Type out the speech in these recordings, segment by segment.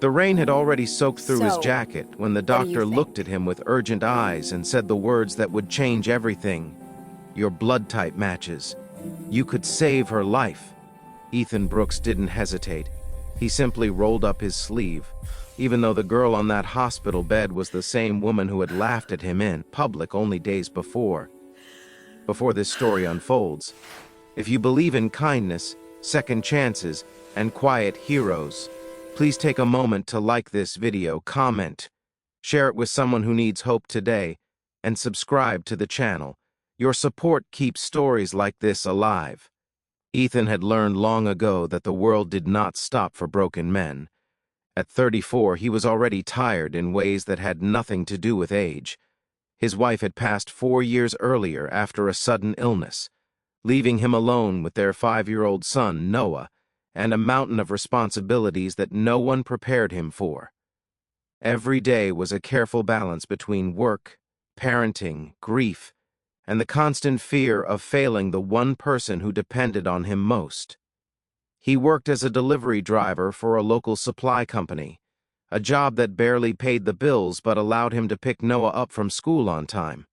The rain had already soaked through his So, jacket when the what do you doctor looked think? at him with urgent eyes and said the words that would change everything. Your blood type matches. You could save her life. Ethan Brooks didn't hesitate. He simply rolled up his sleeve, even though the girl on that hospital bed was the same woman who had laughed at him in public only days before. Before this story unfolds, if you believe in kindness, second chances, and quiet heroes, please take a moment to like this video, comment, share it with someone who needs hope today, and subscribe to the channel. Your support keeps stories like this alive. Ethan had learned long ago that the world did not stop for broken men. At 34, he was already tired in ways that had nothing to do with age. His wife had passed 4 years earlier after a sudden illness, leaving him alone with their 5-year-old son, Noah, and a mountain of responsibilities that no one prepared him for. Every day was a careful balance between work, parenting, grief, and the constant fear of failing the one person who depended on him most. He worked as a delivery driver for a local supply company, a job that barely paid the bills but allowed him to pick Noah up from school on time.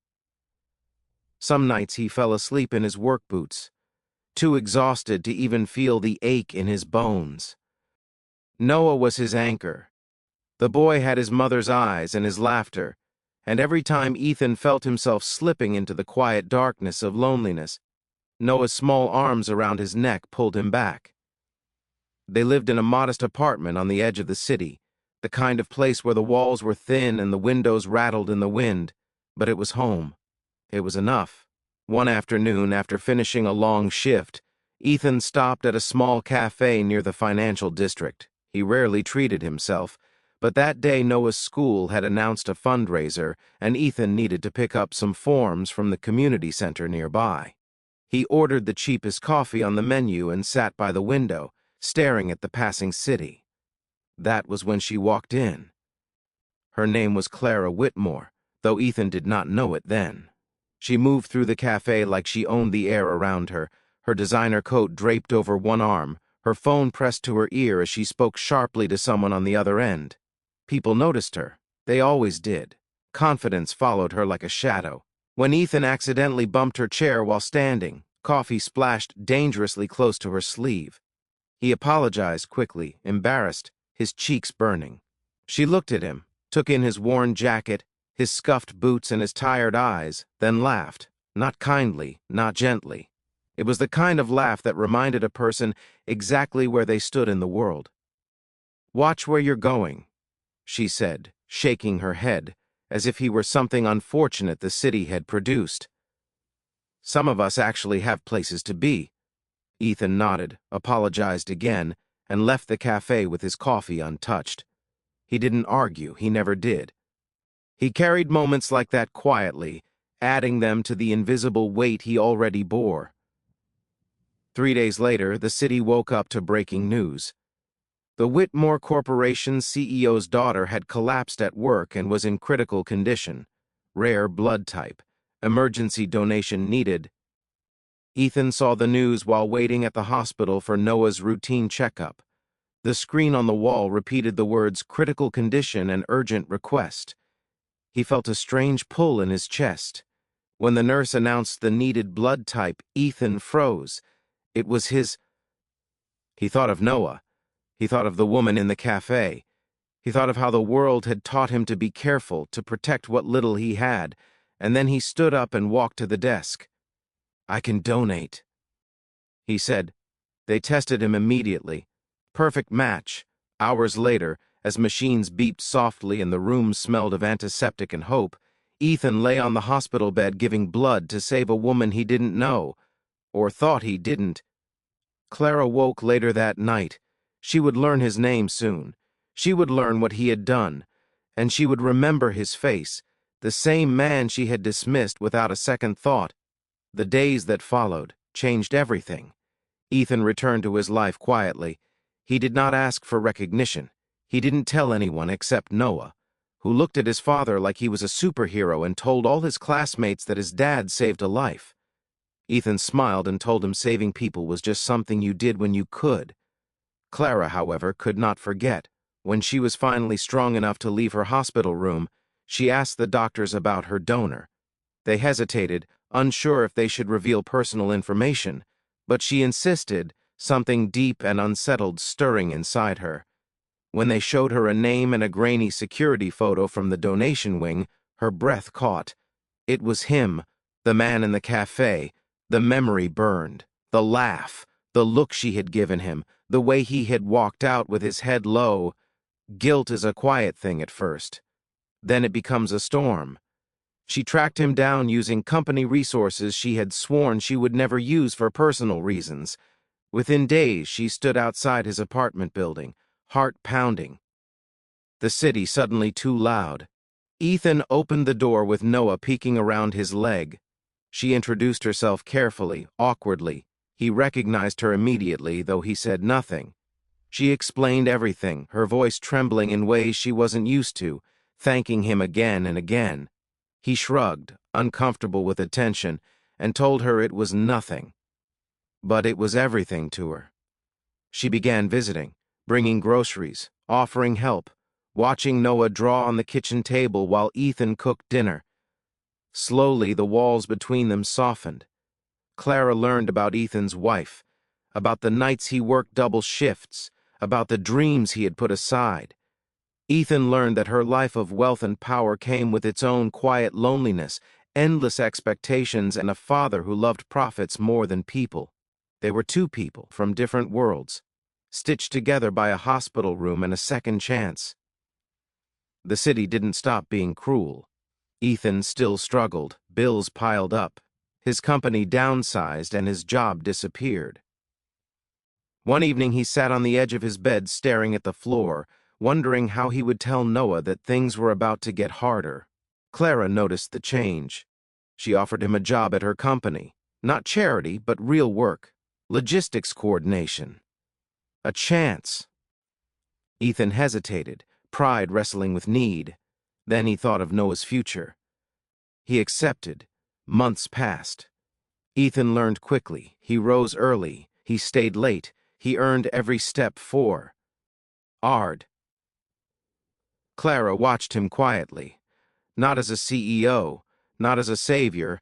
Some nights he fell asleep in his work boots, too exhausted to even feel the ache in his bones. Noah was his anchor. The boy had his mother's eyes and his laughter, and every time Ethan felt himself slipping into the quiet darkness of loneliness, Noah's small arms around his neck pulled him back. They lived in a modest apartment on the edge of the city, the kind of place where the walls were thin and the windows rattled in the wind, but it was home. It was enough. One afternoon, after finishing a long shift, Ethan stopped at a small cafe near the financial district. He rarely treated himself, but that day Noah's school had announced a fundraiser, and Ethan needed to pick up some forms from the community center nearby. He ordered the cheapest coffee on the menu and sat by the window, staring at the passing city. That was when she walked in. Her name was Clara Whitmore, though Ethan did not know it then. She moved through the cafe like she owned the air around her, her designer coat draped over one arm, her phone pressed to her ear as she spoke sharply to someone on the other end. People noticed her. They always did. Confidence followed her like a shadow. When Ethan accidentally bumped her chair while standing, coffee splashed dangerously close to her sleeve. He apologized quickly, embarrassed, his cheeks burning. She looked at him, took in his worn jacket, his scuffed boots and his tired eyes, then laughed, not kindly, not gently. It was the kind of laugh that reminded a person exactly where they stood in the world. "Watch where you're going," she said, shaking her head, as if he were something unfortunate the city had produced. "Some of us actually have places to be." Ethan nodded, apologized again, and left the cafe with his coffee untouched. He didn't argue, he never did. He carried moments like that quietly, adding them to the invisible weight he already bore. 3 days later, the city woke up to breaking news. The Whitmore Corporation's CEO's daughter had collapsed at work and was in critical condition. Rare blood type. Emergency donation needed. Ethan saw the news while waiting at the hospital for Noah's routine checkup. The screen on the wall repeated the words critical condition and urgent request. He felt a strange pull in his chest. When the nurse announced the needed blood type, Ethan froze. It was his. He thought of Noah. He thought of the woman in the cafe. He thought of how the world had taught him to be careful, to protect what little he had, and then he stood up and walked to the desk. "I can donate," he said. They tested him immediately. Perfect match. Hours later, as machines beeped softly and the room smelled of antiseptic and hope, Ethan lay on the hospital bed giving blood to save a woman he didn't know, or thought he didn't. Clara woke later that night. She would learn his name soon. She would learn what he had done, and she would remember his face, the same man she had dismissed without a second thought. The days that followed changed everything. Ethan returned to his life quietly. He did not ask for recognition. He didn't tell anyone except Noah, who looked at his father like he was a superhero and told all his classmates that his dad saved a life. Ethan smiled and told him saving people was just something you did when you could. Clara, however, could not forget. When she was finally strong enough to leave her hospital room, she asked the doctors about her donor. They hesitated, unsure if they should reveal personal information, but she insisted, something deep and unsettled stirring inside her. When they showed her a name and a grainy security photo from the donation wing, her breath caught. It was him, the man in the cafe. The memory burned. The laugh, the look she had given him, the way he had walked out with his head low. Guilt is a quiet thing at first. Then it becomes a storm. She tracked him down using company resources she had sworn she would never use for personal reasons. Within days, she stood outside his apartment building, heart pounding. The city suddenly too loud. Ethan opened the door with Noah peeking around his leg. She introduced herself carefully, awkwardly. He recognized her immediately, though he said nothing. She explained everything, her voice trembling in ways she wasn't used to, thanking him again and again. He shrugged, uncomfortable with attention, and told her it was nothing. But it was everything to her. She began visiting, bringing groceries, offering help, watching Noah draw on the kitchen table while Ethan cooked dinner. Slowly, the walls between them softened. Clara learned about Ethan's wife, about the nights he worked double shifts, about the dreams he had put aside. Ethan learned that her life of wealth and power came with its own quiet loneliness, endless expectations, and a father who loved profits more than people. They were two people from different worlds, stitched together by a hospital room and a second chance. The city didn't stop being cruel. Ethan still struggled, bills piled up, his company downsized, and his job disappeared. One evening he sat on the edge of his bed staring at the floor, wondering how he would tell Noah that things were about to get harder. Clara noticed the change. She offered him a job at her company, not charity, but real work, logistics coordination. A chance. Ethan hesitated, pride wrestling with need. Then he thought of Noah's future. He accepted. Months passed. Ethan learned quickly. He rose early. He stayed late. He earned every step for Ard. Clara watched him quietly, not as a CEO, not as a savior,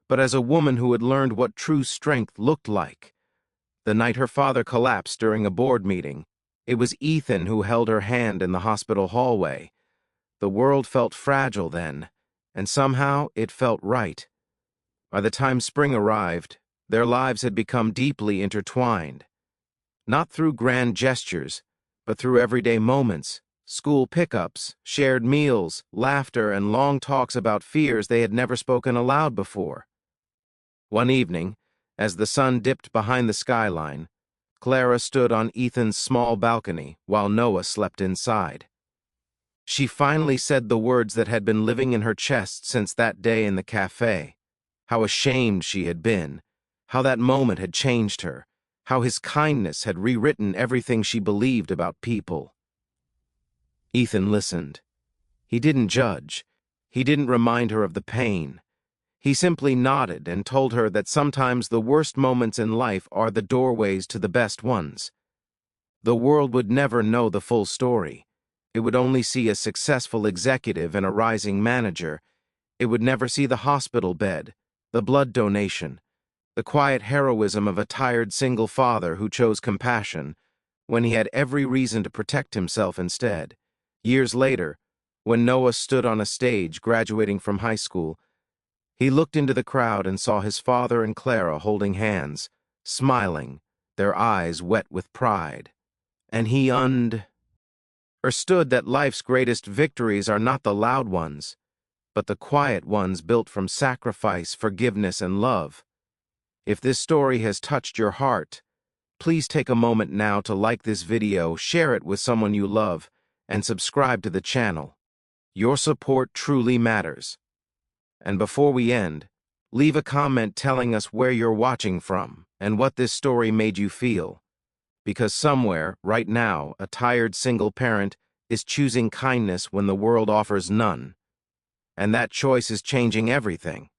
but as a woman who had learned what true strength looked like. The night her father collapsed during a board meeting, it was Ethan who held her hand in the hospital hallway. The world felt fragile then, and somehow it felt right. By the time spring arrived, their lives had become deeply intertwined. Not through grand gestures, but through everyday moments, school pickups, shared meals, laughter, and long talks about fears they had never spoken aloud before. One evening, as the sun dipped behind the skyline, Clara stood on Ethan's small balcony while Noah slept inside. She finally said the words that had been living in her chest since that day in the cafe. How ashamed she had been, how that moment had changed her, how his kindness had rewritten everything she believed about people. Ethan listened. He didn't judge. He didn't remind her of the pain. He simply nodded and told her that sometimes the worst moments in life are the doorways to the best ones. The world would never know the full story. It would only see a successful executive and a rising manager. It would never see the hospital bed, the blood donation, the quiet heroism of a tired single father who chose compassion when he had every reason to protect himself instead. Years later, when Noah stood on a stage graduating from high school, he looked into the crowd and saw his father and Clara holding hands, smiling, their eyes wet with pride. And he understood that life's greatest victories are not the loud ones, but the quiet ones built from sacrifice, forgiveness, and love. If this story has touched your heart, please take a moment now to like this video, share it with someone you love, and subscribe to the channel. Your support truly matters. And before we end, leave a comment telling us where you're watching from and what this story made you feel. Because somewhere, right now, a tired single parent is choosing kindness when the world offers none. And that choice is changing everything.